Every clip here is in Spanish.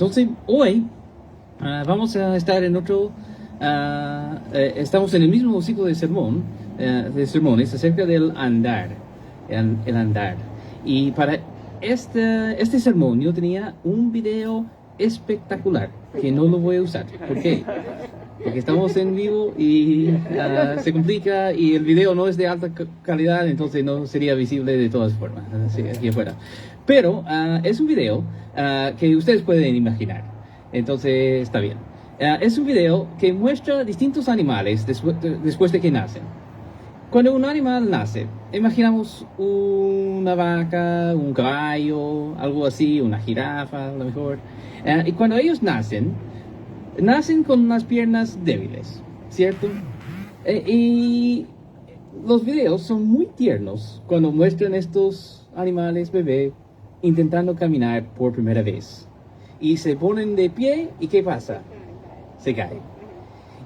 Entonces, hoy vamos a estar en estamos en el mismo ciclo de sermones acerca del andar, el andar. Y para este sermón yo tenía un video espectacular que no lo voy a usar. ¿Por qué? Porque estamos en vivo y se complica y el video no es de alta calidad, entonces no sería visible de todas formas, así, aquí afuera. Pero es un video que ustedes pueden imaginar, entonces está bien. Es un video que muestra distintos animales después de que nacen. Cuando un animal nace, imaginamos una vaca, un caballo, algo así, una jirafa a lo mejor. Y cuando ellos nacen con las piernas débiles, ¿cierto? Y los videos son muy tiernos cuando muestran estos animales bebé intentando caminar por primera vez. Y se ponen de pie, ¿y qué pasa? Se caen.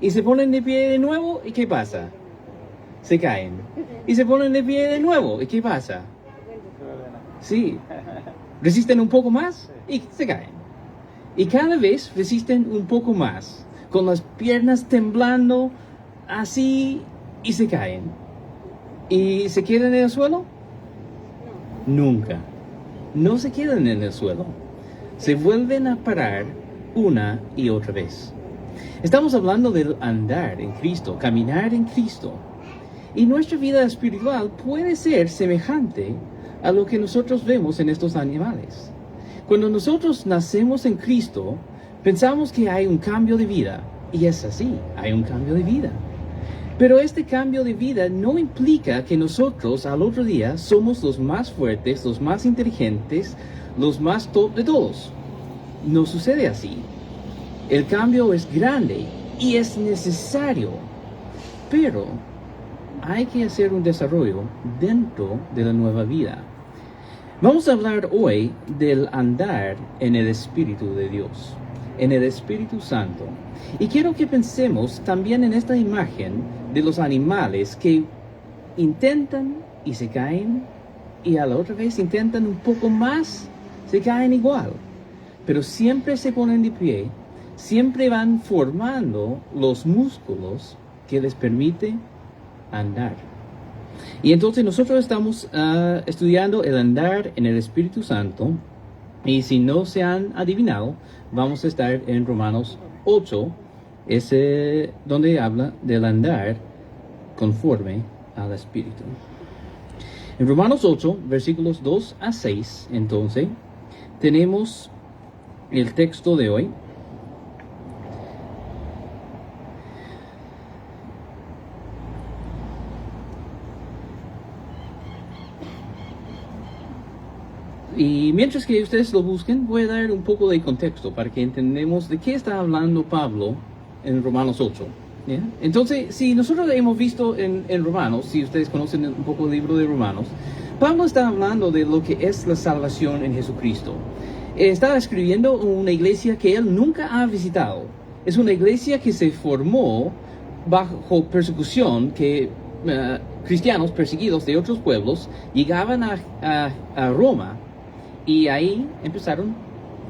Y se ponen de pie de nuevo, ¿y qué pasa? Se caen. Y se ponen de pie de nuevo, ¿y qué pasa? Sí. Resisten un poco más y se caen. Y cada vez resisten un poco más, con las piernas temblando así y se caen. ¿Y se quedan en el suelo? Nunca. No se quedan en el suelo. Se vuelven a parar una y otra vez. Estamos hablando del andar en Cristo, caminar en Cristo. Y nuestra vida espiritual puede ser semejante a lo que nosotros vemos en estos animales. Cuando nosotros nacemos en Cristo, pensamos que hay un cambio de vida. Y es así, hay un cambio de vida. Pero este cambio de vida no implica que nosotros al otro día somos los más fuertes, los más inteligentes, los más top de todos. No sucede así. El cambio es grande y es necesario. Pero hay que hacer un desarrollo dentro de la nueva vida. Vamos a hablar hoy del andar en el Espíritu de Dios, en el Espíritu Santo. Y quiero que pensemos también en esta imagen de los animales que intentan y se caen, y a la otra vez intentan un poco más, se caen igual. Pero siempre se ponen de pie, siempre van formando los músculos que les permite andar. Y entonces nosotros estamos estudiando el andar en el Espíritu Santo. Y si no se han adivinado, vamos a estar en Romanos 8, donde habla del andar conforme al Espíritu. En Romanos 8, versículos 2 a 6, entonces, tenemos el texto de hoy. Y mientras que ustedes lo busquen, voy a dar un poco de contexto para que entendamos de qué está hablando Pablo en Romanos 8. ¿Ya? Entonces, si nosotros hemos visto en Romanos, si ustedes conocen un poco el libro de Romanos, Pablo está hablando de lo que es la salvación en Jesucristo. Está escribiendo una iglesia que él nunca ha visitado. Es una iglesia que se formó bajo persecución, que cristianos perseguidos de otros pueblos llegaban a Roma. Y ahí empezaron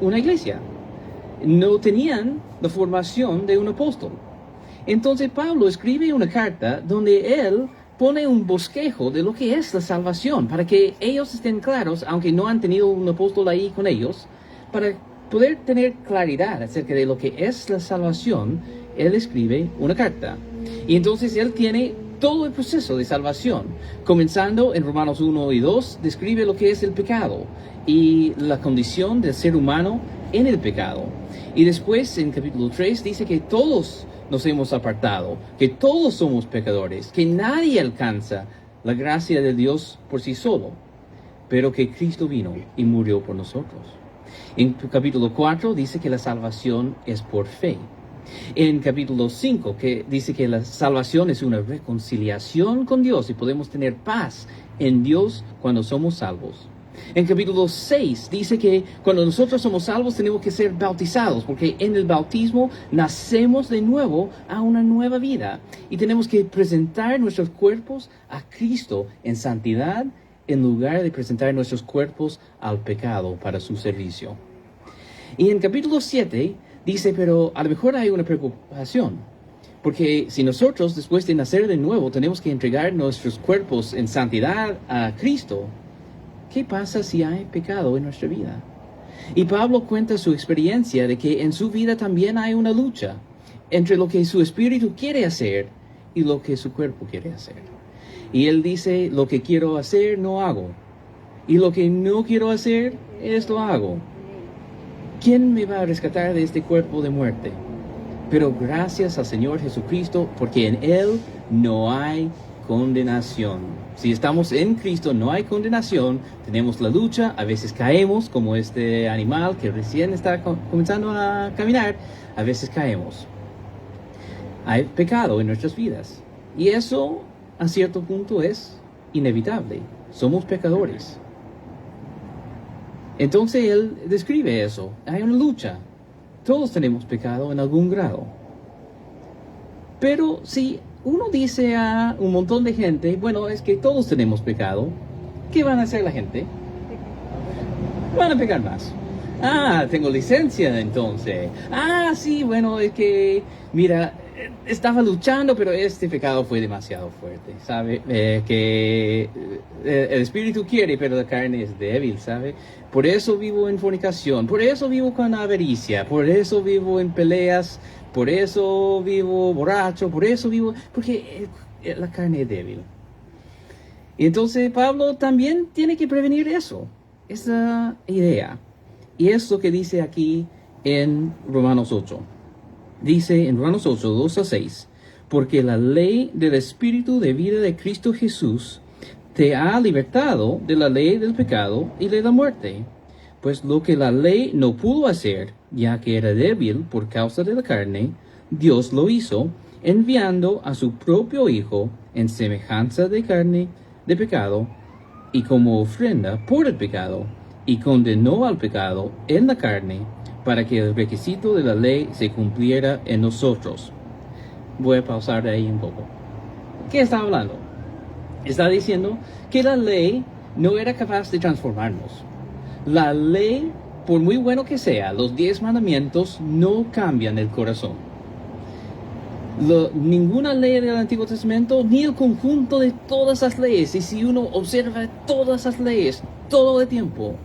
una iglesia. No tenían la formación de un apóstol. Entonces Pablo escribe una carta donde él pone un bosquejo de lo que es la salvación, para que ellos estén claros, aunque no han tenido un apóstol ahí con ellos, para poder tener claridad acerca de lo que es la salvación. Él escribe una carta. Y entonces él tiene todo el proceso de salvación, comenzando en Romanos 1 y 2, describe lo que es el pecado y la condición del ser humano en el pecado. Y después en capítulo 3 dice que todos nos hemos apartado, que todos somos pecadores, que nadie alcanza la gracia de Dios por sí solo, pero que Cristo vino y murió por nosotros. En capítulo 4 dice que la salvación es por fe. En capítulo 5, que dice que la salvación es una reconciliación con Dios y podemos tener paz en Dios cuando somos salvos. En capítulo 6 dice que cuando nosotros somos salvos tenemos que ser bautizados, porque en el bautismo nacemos de nuevo a una nueva vida y tenemos que presentar nuestros cuerpos a Cristo en santidad en lugar de presentar nuestros cuerpos al pecado para su servicio. Y en capítulo 7 dice, pero a lo mejor hay una preocupación. Porque si nosotros, después de nacer de nuevo, tenemos que entregar nuestros cuerpos en santidad a Cristo, ¿qué pasa si hay pecado en nuestra vida? Y Pablo cuenta su experiencia de que en su vida también hay una lucha entre lo que su espíritu quiere hacer y lo que su cuerpo quiere hacer. Y él dice, lo que quiero hacer no hago, y lo que no quiero hacer, esto hago. ¿Quién me va a rescatar de este cuerpo de muerte? Pero gracias al Señor Jesucristo, porque en Él no hay condenación. Si estamos en Cristo, no hay condenación. Tenemos la lucha, a veces caemos, como este animal que recién está comenzando a caminar, a veces caemos. Hay pecado en nuestras vidas. Y eso, a cierto punto, es inevitable. Somos pecadores. Entonces él describe eso. Hay una lucha. Todos tenemos pecado en algún grado. Pero si uno dice a un montón de gente, bueno, es que todos tenemos pecado, ¿qué van a hacer la gente? Van a pecar más. Ah, tengo licencia entonces. Ah, sí, bueno, es que, mira, estaba luchando, pero este pecado fue demasiado fuerte, ¿sabe? Que el espíritu quiere, pero la carne es débil, ¿sabe? Por eso vivo en fornicación, por eso vivo con avaricia, por eso vivo en peleas, por eso vivo borracho, por eso vivo... Porque la carne es débil. Y entonces Pablo también tiene que prevenir eso, esa idea. Y es lo que dice aquí en Romanos 8. Dice en Romanos 8, 2-6, porque la ley del Espíritu de vida de Cristo Jesús te ha libertado de la ley del pecado y de la muerte. Pues lo que la ley no pudo hacer, ya que era débil por causa de la carne, Dios lo hizo, enviando a su propio Hijo en semejanza de carne de pecado, y como ofrenda por el pecado, y condenó al pecado en la carne, para que el requisito de la ley se cumpliera en nosotros. Voy a pausar ahí un poco. ¿Qué está hablando? Está diciendo que la ley no era capaz de transformarnos. La ley, por muy bueno que sea, los 10 mandamientos no cambian el corazón. Ninguna ley del Antiguo Testamento, ni el conjunto de todas las leyes, y si uno observa todas las leyes todo el tiempo,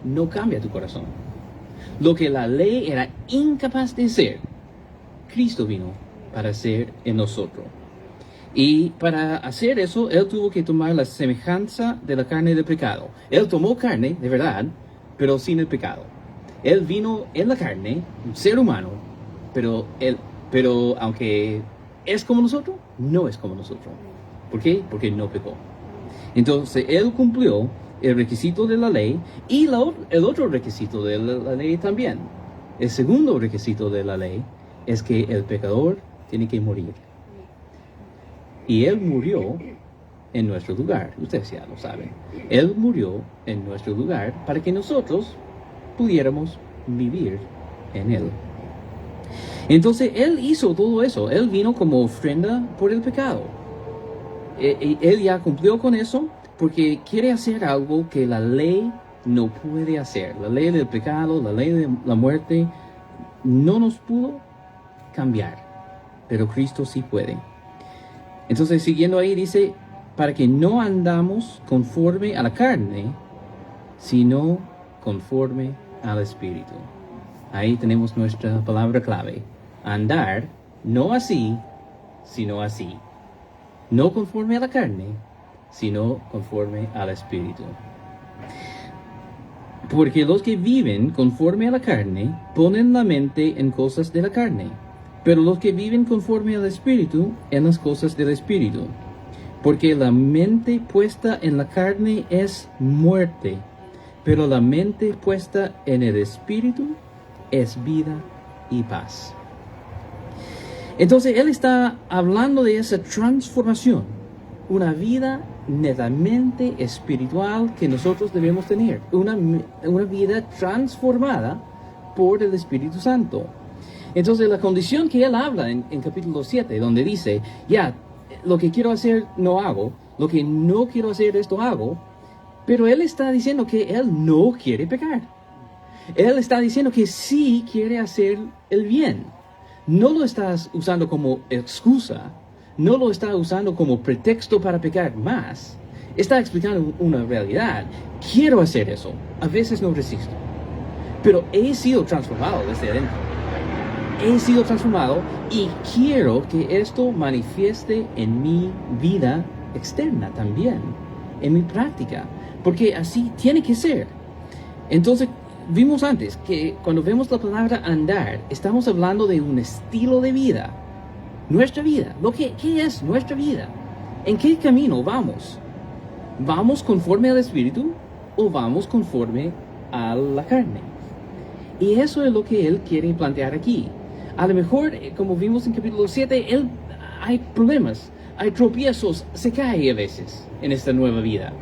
no cambia tu corazón. Lo que la ley era incapaz de hacer, Cristo vino para hacer en nosotros. Y para hacer eso, Él tuvo que tomar la semejanza de la carne del pecado. Él tomó carne, de verdad, pero sin el pecado. Él vino en la carne, un ser humano, pero aunque es como nosotros, no es como nosotros. ¿Por qué? Porque no pecó. Entonces, Él cumplió el requisito de la ley y el otro requisito de la ley también. El segundo requisito de la ley es que el pecador tiene que morir. Y Él murió en nuestro lugar. Ustedes ya lo saben. Él murió en nuestro lugar para que nosotros pudiéramos vivir en Él. Entonces Él hizo todo eso. Él vino como ofrenda por el pecado. Él ya cumplió con eso, porque quiere hacer algo que la ley no puede hacer. La ley del pecado, la ley de la muerte, no nos pudo cambiar. Pero Cristo sí puede. Entonces, siguiendo ahí, dice, para que no andamos conforme a la carne, sino conforme al Espíritu. Ahí tenemos nuestra palabra clave. Andar, no así, sino así. No conforme a la carne, sino conforme al Espíritu. Porque los que viven conforme a la carne ponen la mente en cosas de la carne, pero los que viven conforme al Espíritu en las cosas del Espíritu. Porque la mente puesta en la carne es muerte, pero la mente puesta en el Espíritu es vida y paz. Entonces él está hablando de esa transformación, una vida netamente espiritual que nosotros debemos tener, una vida transformada por el Espíritu Santo. Entonces la condición que él habla en capítulo 7, donde dice, ya, lo que quiero hacer no hago, lo que no quiero hacer esto hago, pero él está diciendo que él no quiere pecar. Él está diciendo que sí quiere hacer el bien. No lo estás usando como excusa. No lo está usando como pretexto para pecar más. Está explicando una realidad. Quiero hacer eso. A veces no resisto. Pero he sido transformado desde adentro. He sido transformado y quiero que esto manifieste en mi vida externa también, en mi práctica, porque así tiene que ser. Entonces, vimos antes que cuando vemos la palabra andar, estamos hablando de un estilo de vida. Nuestra vida, ¿qué es nuestra vida? ¿En qué camino vamos? ¿Vamos conforme al Espíritu o vamos conforme a la carne? Y eso es lo que él quiere plantear aquí. A lo mejor, como vimos en capítulo 7, hay problemas, hay tropiezos, se cae a veces en esta nueva vida.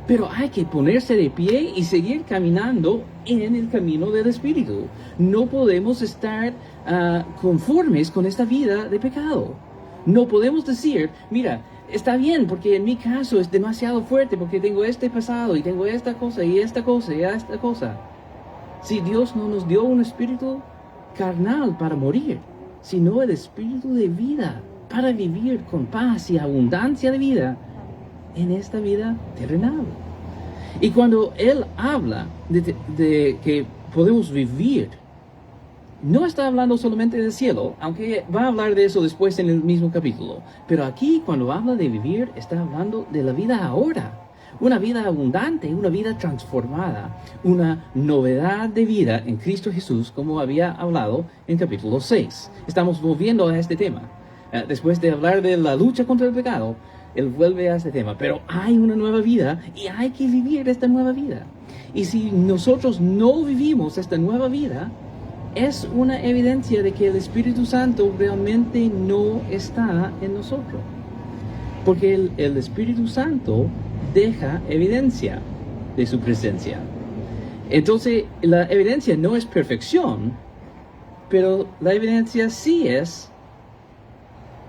Pero hay que ponerse de pie y seguir caminando en el camino del Espíritu. No podemos estar conformes con esta vida de pecado. No podemos decir, mira, está bien porque en mi caso es demasiado fuerte porque tengo este pasado y tengo esta cosa y esta cosa y esta cosa. Si Dios no nos dio un espíritu carnal para morir, sino el espíritu de vida para vivir con paz y abundancia de vida en esta vida terrenal. Y cuando Él habla de que podemos vivir, no está hablando solamente del cielo, aunque va a hablar de eso después en el mismo capítulo. Pero aquí, cuando habla de vivir, está hablando de la vida ahora. Una vida abundante, una vida transformada, una novedad de vida en Cristo Jesús, como había hablado en capítulo 6. Estamos volviendo a este tema. Después de hablar de la lucha contra el pecado, Él vuelve a este tema. Pero hay una nueva vida y hay que vivir esta nueva vida. Y si nosotros no vivimos esta nueva vida, es una evidencia de que el Espíritu Santo realmente no está en nosotros. Porque el Espíritu Santo deja evidencia de su presencia. Entonces, la evidencia no es perfección, pero la evidencia sí es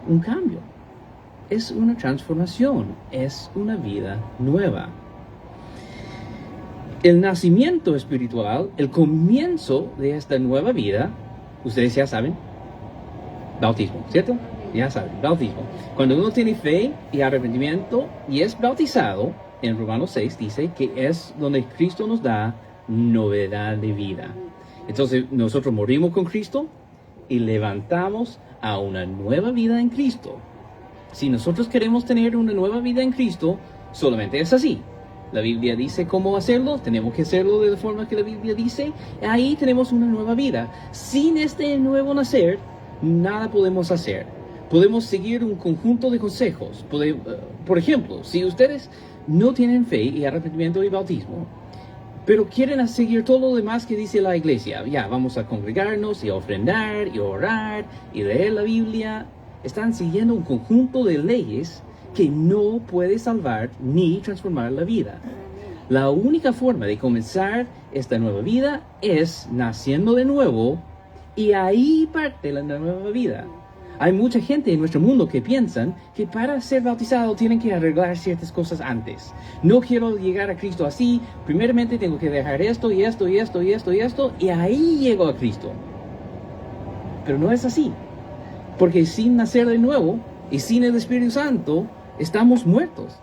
un cambio. Es una transformación, es una vida nueva. El nacimiento espiritual, el comienzo de esta nueva vida, ustedes ya saben, bautismo, ¿cierto? Ya saben, bautismo. Cuando uno tiene fe y arrepentimiento y es bautizado, en Romanos 6 dice que es donde Cristo nos da novedad de vida. Entonces nosotros morimos con Cristo y levantamos a una nueva vida en Cristo. Si nosotros queremos tener una nueva vida en Cristo, solamente es así. La Biblia dice cómo hacerlo, tenemos que hacerlo de la forma que la Biblia dice. Ahí tenemos una nueva vida. Sin este nuevo nacer, nada podemos hacer. Podemos seguir un conjunto de consejos. Por ejemplo, si ustedes no tienen fe y arrepentimiento y bautismo, pero quieren seguir todo lo demás que dice la iglesia, ya vamos a congregarnos y a ofrendar y orar y leer la Biblia, están siguiendo un conjunto de leyes que no puede salvar ni transformar la vida. La única forma de comenzar esta nueva vida es naciendo de nuevo y ahí parte la nueva vida. Hay mucha gente en nuestro mundo que piensan que para ser bautizado tienen que arreglar ciertas cosas antes. No quiero llegar a Cristo así, primeramente tengo que dejar esto y esto y esto y esto y esto y ahí llego a Cristo. Pero no es así, porque sin nacer de nuevo y sin el Espíritu Santo estamos muertos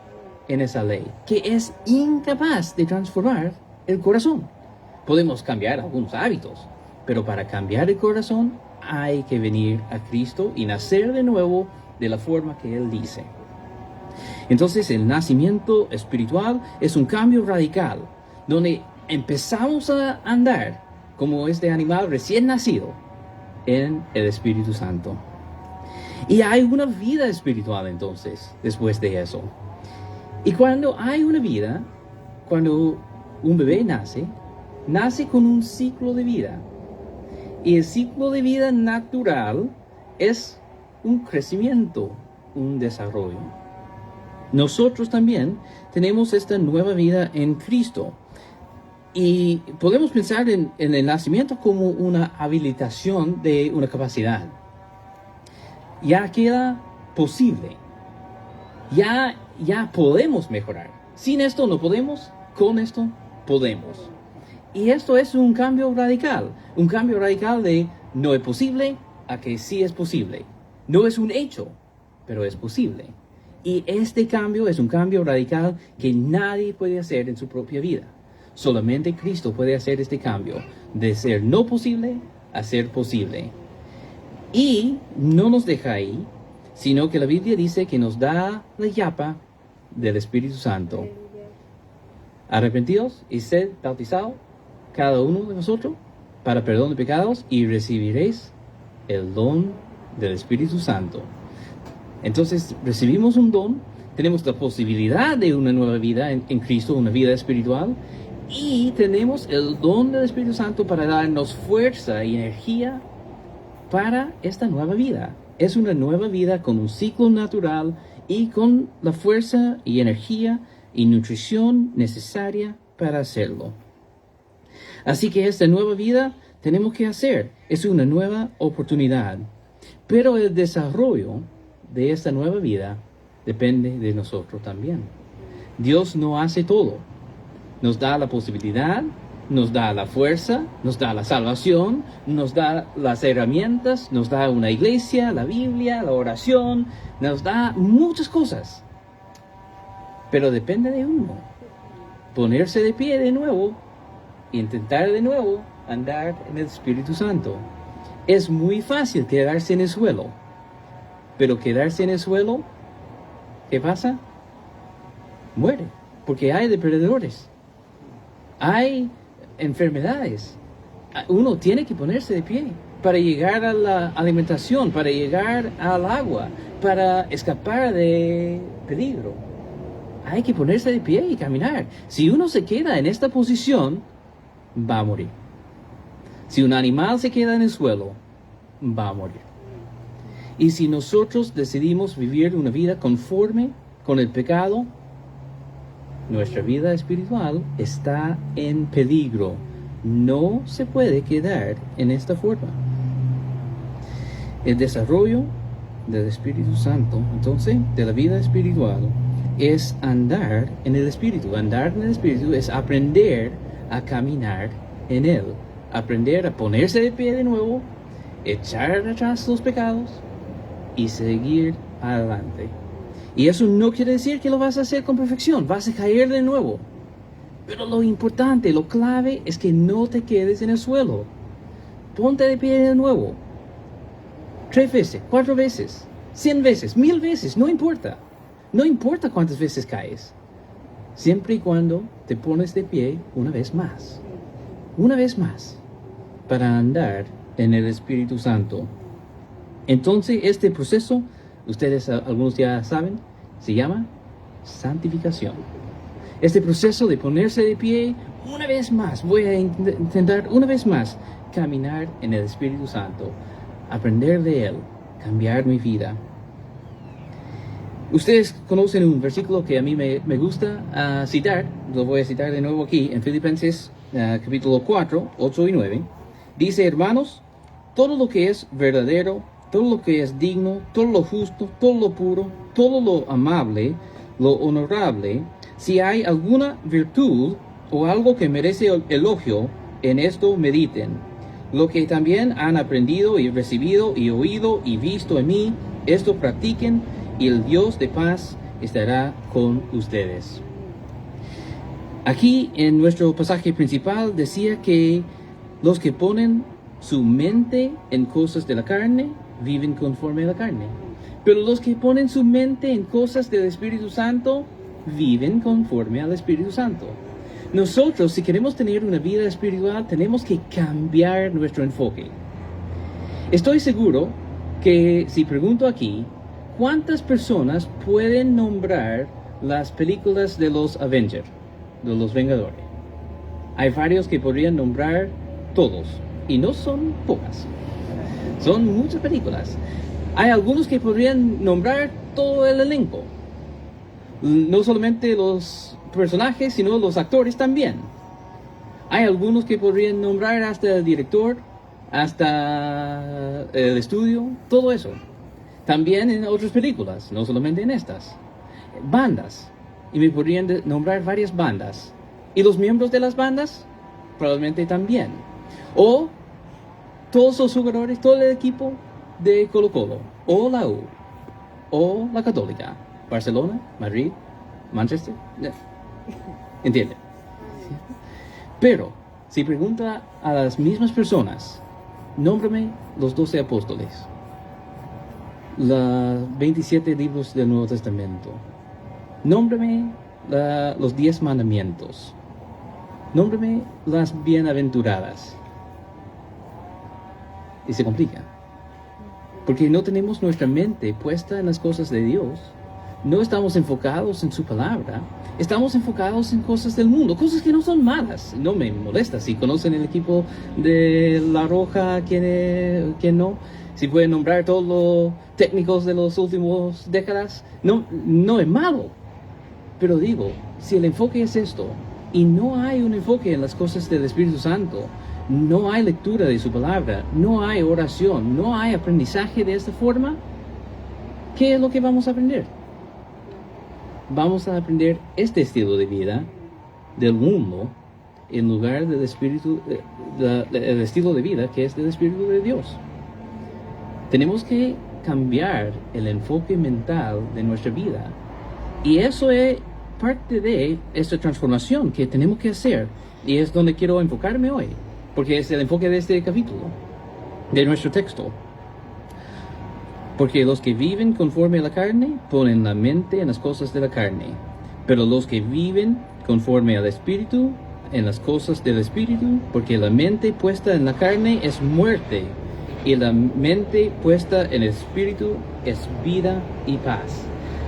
en esa ley, que es incapaz de transformar el corazón. Podemos cambiar algunos hábitos, pero para cambiar el corazón hay que venir a Cristo y nacer de nuevo de la forma que Él dice. Entonces el nacimiento espiritual es un cambio radical, donde empezamos a andar como este animal recién nacido en el Espíritu Santo. Y hay una vida espiritual entonces, después de eso. Y cuando hay una vida, cuando un bebé nace con un ciclo de vida. Y el ciclo de vida natural es un crecimiento, un desarrollo. Nosotros también tenemos esta nueva vida en Cristo. Y podemos pensar en el nacimiento como una habilitación de una capacidad. Ya queda posible. Ya podemos mejorar. Sin esto no podemos, con esto podemos. Y esto es un cambio radical de no es posible a que sí es posible. No es un hecho, pero es posible. Y este cambio es un cambio radical que nadie puede hacer en su propia vida. Solamente Cristo puede hacer este cambio de ser no posible a ser posible. Y no nos deja ahí, sino que la Biblia dice que nos da la llapa del Espíritu Santo. Arrepentidos y sed bautizados, cada uno de vosotros, para perdón de pecados, y recibiréis el don del Espíritu Santo. Entonces recibimos un don, tenemos la posibilidad de una nueva vida en Cristo, una vida espiritual, y tenemos el don del Espíritu Santo para darnos fuerza y energía para esta nueva vida. Es una nueva vida con un ciclo natural y con la fuerza y energía y nutrición necesaria para hacerlo. Así que esta nueva vida tenemos que hacer, es una nueva oportunidad. Pero el desarrollo de esta nueva vida depende de nosotros también. Dios no hace todo. Nos da la posibilidad, nos da la fuerza, nos da la salvación, nos da las herramientas, nos da una iglesia, la Biblia, la oración, nos da muchas cosas. Pero depende de uno. Ponerse de pie de nuevo, intentar de nuevo andar en el Espíritu Santo. Es muy fácil quedarse en el suelo. Pero quedarse en el suelo, ¿qué pasa? Muere, porque hay depredadores. Hay enfermedades. Uno tiene que ponerse de pie para llegar a la alimentación, para llegar al agua, para escapar de peligro. Hay que ponerse de pie y caminar. Si uno se queda en esta posición, va a morir. Si un animal se queda en el suelo, va a morir. Y si nosotros decidimos vivir una vida conforme con el pecado, nuestra vida espiritual está en peligro. No se puede quedar en esta forma. El desarrollo del Espíritu Santo, entonces, de la vida espiritual, es andar en el Espíritu. Andar en el Espíritu es aprender a caminar en Él. Aprender a ponerse de pie de nuevo, echar atrás los pecados y seguir adelante. Y eso no quiere decir que lo vas a hacer con perfección. Vas a caer de nuevo. Pero lo importante, lo clave es que no te quedes en el suelo. Ponte de pie de nuevo. 3 veces, 4 veces, 100 veces, 1000 veces, no importa. No importa cuántas veces caes. Siempre y cuando te pones de pie una vez más. Una vez más. Para andar en el Espíritu Santo. Entonces, este proceso, ustedes algunos ya saben, se llama santificación. Este proceso de ponerse de pie una vez más, voy a intentar una vez más caminar en el Espíritu Santo, aprender de Él, cambiar mi vida. Ustedes conocen un versículo que a mí me gusta citar, lo voy a citar de nuevo aquí, en Filipenses capítulo 4, 8 y 9. Dice, hermanos, todo lo que es verdadero, todo lo que es digno, todo lo justo, todo lo puro, todo lo amable, lo honorable, si hay alguna virtud o algo que merece elogio, en esto mediten. Lo que también han aprendido y recibido y oído y visto en mí, esto practiquen, y el Dios de paz estará con ustedes. Aquí en nuestro pasaje principal decía que los que ponen su mente en cosas de la carne, viven conforme a la carne. Pero los que ponen su mente en cosas del Espíritu Santo, viven conforme al Espíritu Santo. Nosotros, si queremos tener una vida espiritual, tenemos que cambiar nuestro enfoque. Estoy seguro que si pregunto aquí, ¿cuántas personas pueden nombrar las películas de los Avengers, de los Vengadores? Hay varios que podrían nombrar todos, y no son pocas. Son muchas películas. Hay algunos que podrían nombrar todo el elenco. No solamente los personajes, sino los actores también. Hay algunos que podrían nombrar hasta el director, hasta el estudio, todo eso. También en otras películas, no solamente en estas. Bandas. Y me podrían nombrar varias bandas. ¿Y los miembros de las bandas? probablemente también. O todos los jugadores, todo el equipo de Colo-Colo, o la U, o la Católica, Barcelona, Madrid, Manchester, ¿entiende? Pero, si pregunta a las mismas personas, nómbrame los 12 apóstoles, los 27 libros del Nuevo Testamento, nómbrame los 10 mandamientos, nómbrame las bienaventuradas. Y se complica. Porque no tenemos nuestra mente puesta en las cosas de Dios. No estamos enfocados en su palabra. Estamos enfocados en cosas del mundo, cosas que no son malas. No me molesta si conocen el equipo de La Roja, quién no. Si pueden nombrar todos los técnicos de las últimas décadas. No es malo. Pero digo, si el enfoque es esto, y no hay un enfoque en las cosas del Espíritu Santo, no hay lectura de su palabra, no hay oración, no hay aprendizaje de esta forma, ¿qué es lo que vamos a aprender? Vamos a aprender este estilo de vida del mundo en lugar del espíritu, el estilo de vida que es del Espíritu de Dios. Tenemos que cambiar el enfoque mental de nuestra vida, y eso es parte de esta transformación que tenemos que hacer, y es donde quiero enfocarme hoy, porque es el enfoque de este capítulo, de nuestro texto. Porque los que viven conforme a la carne ponen la mente en las cosas de la carne, pero los que viven conforme al Espíritu en las cosas del Espíritu, porque la mente puesta en la carne es muerte, y la mente puesta en el Espíritu es vida y paz.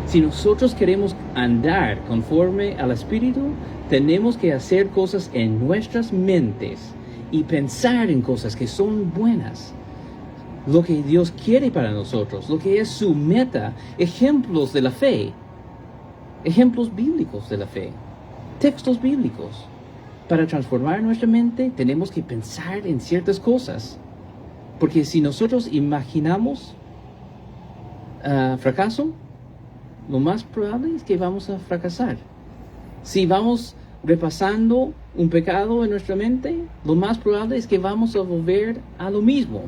Si nosotros queremos andar conforme al Espíritu, tenemos que hacer cosas en nuestras mentes y pensar en cosas que son buenas, lo que Dios quiere para nosotros, lo que es su meta, ejemplos de la fe, ejemplos bíblicos de la fe, textos bíblicos. Para transformar nuestra mente tenemos que pensar en ciertas cosas, porque si nosotros imaginamos fracaso, lo más probable es que vamos a fracasar. Si vamos repasando un pecado en nuestra mente, lo más probable es que vamos a volver a lo mismo.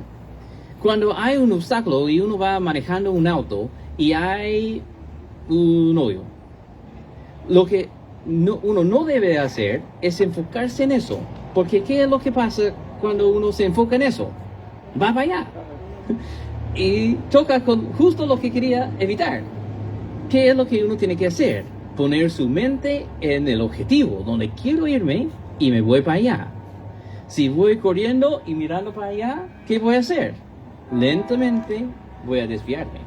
Cuando hay un obstáculo y uno va manejando un auto y hay un hoyo, lo que uno no debe hacer es enfocarse en eso. Porque ¿qué es lo que pasa cuando uno se enfoca en eso? Va para allá. Y toca con justo lo que quería evitar. ¿Qué es lo que uno tiene que hacer? Poner su mente en el objetivo, donde quiero irme, y me voy para allá. Si voy corriendo y mirando para allá, ¿qué voy a hacer? Lentamente voy a desviarme.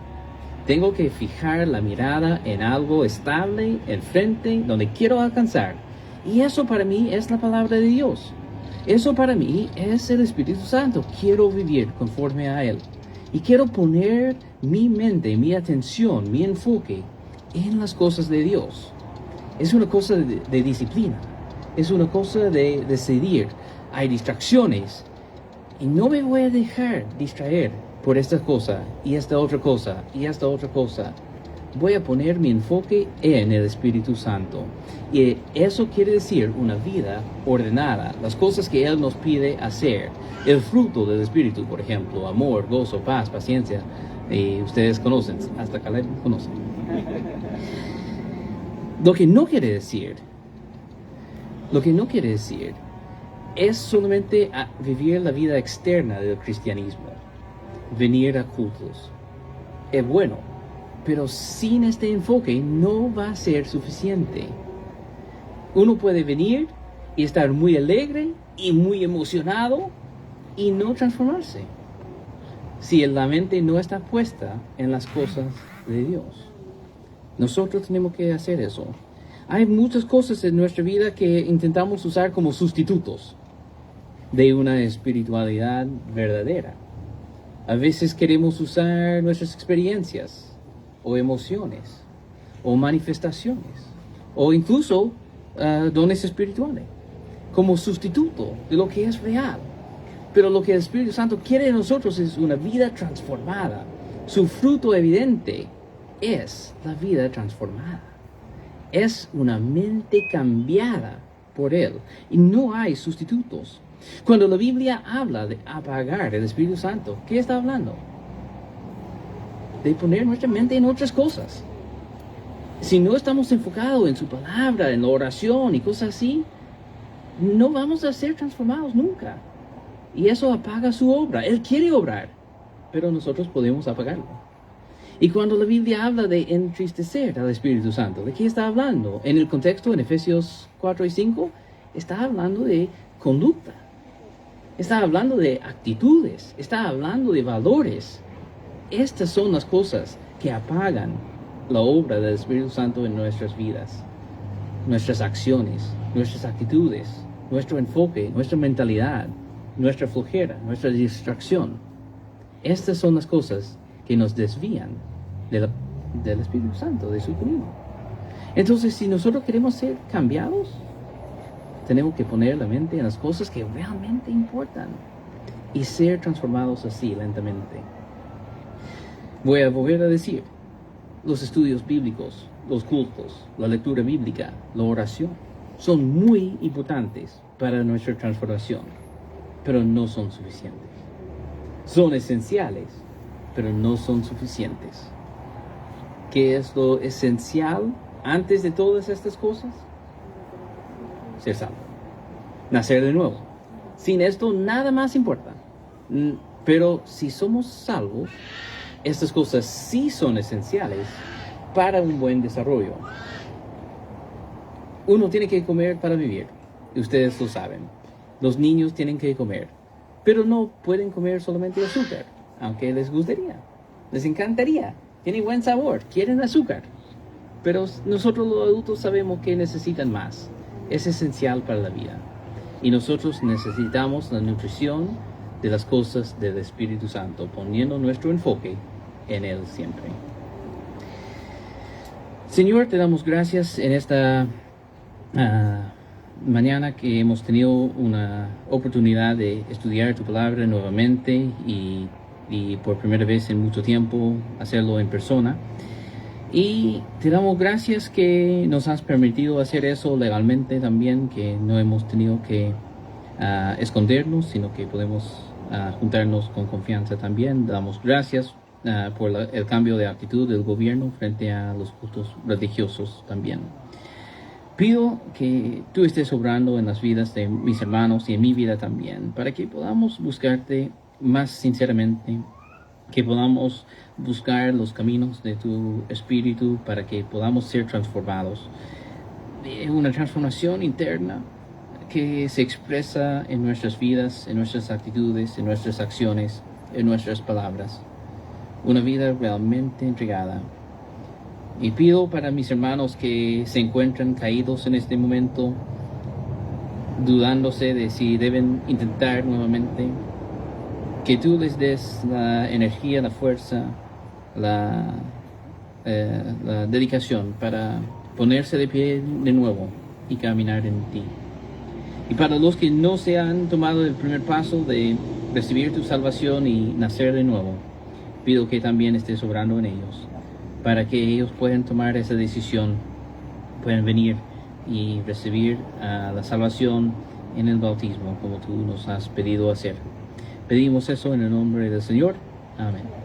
Tengo que fijar la mirada en algo estable, enfrente, donde quiero alcanzar. Y eso para mí es la palabra de Dios. Eso para mí es el Espíritu Santo. Quiero vivir conforme a Él. Y quiero poner mi mente, mi atención, mi enfoque en las cosas de Dios. Es una cosa de disciplina. Es una cosa de decidir. Hay distracciones. Y no me voy a dejar distraer por esta cosa, y esta otra cosa, y esta otra cosa. Voy a poner mi enfoque en el Espíritu Santo. Y eso quiere decir una vida ordenada. Las cosas que Él nos pide hacer. El fruto del Espíritu, por ejemplo, amor, gozo, paz, paciencia. Y ustedes conocen, hasta Caleb conoce. Lo que no quiere decir es solamente vivir la vida externa del cristianismo, venir a cultos. Es bueno, pero sin este enfoque no va a ser suficiente. Uno puede venir y estar muy alegre y muy emocionado y no transformarse, si la mente no está puesta en las cosas de Dios. Nosotros tenemos que hacer eso. Hay muchas cosas en nuestra vida que intentamos usar como sustitutos de una espiritualidad verdadera. A veces queremos usar nuestras experiencias, o emociones, o manifestaciones, o incluso dones espirituales, como sustituto de lo que es real. Pero lo que el Espíritu Santo quiere de nosotros es una vida transformada. Su fruto evidente es la vida transformada. Es una mente cambiada por Él y no hay sustitutos. Cuando la Biblia habla de apagar el Espíritu Santo, ¿qué está hablando? De poner nuestra mente en otras cosas. Si no estamos enfocados en su palabra, en la oración y cosas así, no vamos a ser transformados nunca. Y eso apaga su obra. Él quiere obrar, pero nosotros podemos apagarlo. Y cuando la Biblia habla de entristecer al Espíritu Santo, ¿de qué está hablando? En el contexto, en Efesios 4 y 5, está hablando de conducta. Está hablando de actitudes. Está hablando de valores. Estas son las cosas que apagan la obra del Espíritu Santo en nuestras vidas. Nuestras acciones, nuestras actitudes, nuestro enfoque, nuestra mentalidad, nuestra flojera, nuestra distracción. Estas son las cosas que nos desvían del Espíritu Santo, de su camino. Entonces, si nosotros queremos ser cambiados, tenemos que poner la mente en las cosas que realmente importan y ser transformados así lentamente. Voy a volver a decir, los estudios bíblicos, los cultos, la lectura bíblica, la oración, son muy importantes para nuestra transformación, pero no son suficientes. Son esenciales, pero no son suficientes. ¿Qué es lo esencial antes de todas estas cosas? Ser salvo, nacer de nuevo. Sin esto nada más importa. Pero si somos salvos, estas cosas sí son esenciales para un buen desarrollo. Uno tiene que comer para vivir, y ustedes lo saben. Los niños tienen que comer, pero no pueden comer solamente azúcar, aunque les gustaría, les encantaría, tiene buen sabor, quieren azúcar. Pero nosotros los adultos sabemos que necesitan más. Es esencial para la vida. Y nosotros necesitamos la nutrición de las cosas del Espíritu Santo, poniendo nuestro enfoque en Él siempre. Señor, te damos gracias en esta mañana que hemos tenido una oportunidad de estudiar tu palabra nuevamente y por primera vez en mucho tiempo hacerlo en persona. Y te damos gracias que nos has permitido hacer eso legalmente también, que no hemos tenido que escondernos, sino que podemos juntarnos con confianza también. Damos gracias por el cambio de actitud del gobierno frente a los cultos religiosos también. Pido que tú estés obrando en las vidas de mis hermanos y en mi vida también, para que podamos buscarte más sinceramente, que podamos buscar los caminos de tu Espíritu para que podamos ser transformados. Una transformación interna que se expresa en nuestras vidas, en nuestras actitudes, en nuestras acciones, en nuestras palabras. Una vida realmente entregada. Y pido para mis hermanos que se encuentran caídos en este momento, dudándose de si deben intentar nuevamente, que tú les des la energía, la fuerza, la dedicación para ponerse de pie de nuevo y caminar en ti. Y para los que no se han tomado el primer paso de recibir tu salvación y nacer de nuevo, pido que también estés obrando en ellos, para que ellos puedan tomar esa decisión, puedan venir y recibir la salvación en el bautismo, como tú nos has pedido hacer. Pedimos eso en el nombre del Señor. Amén.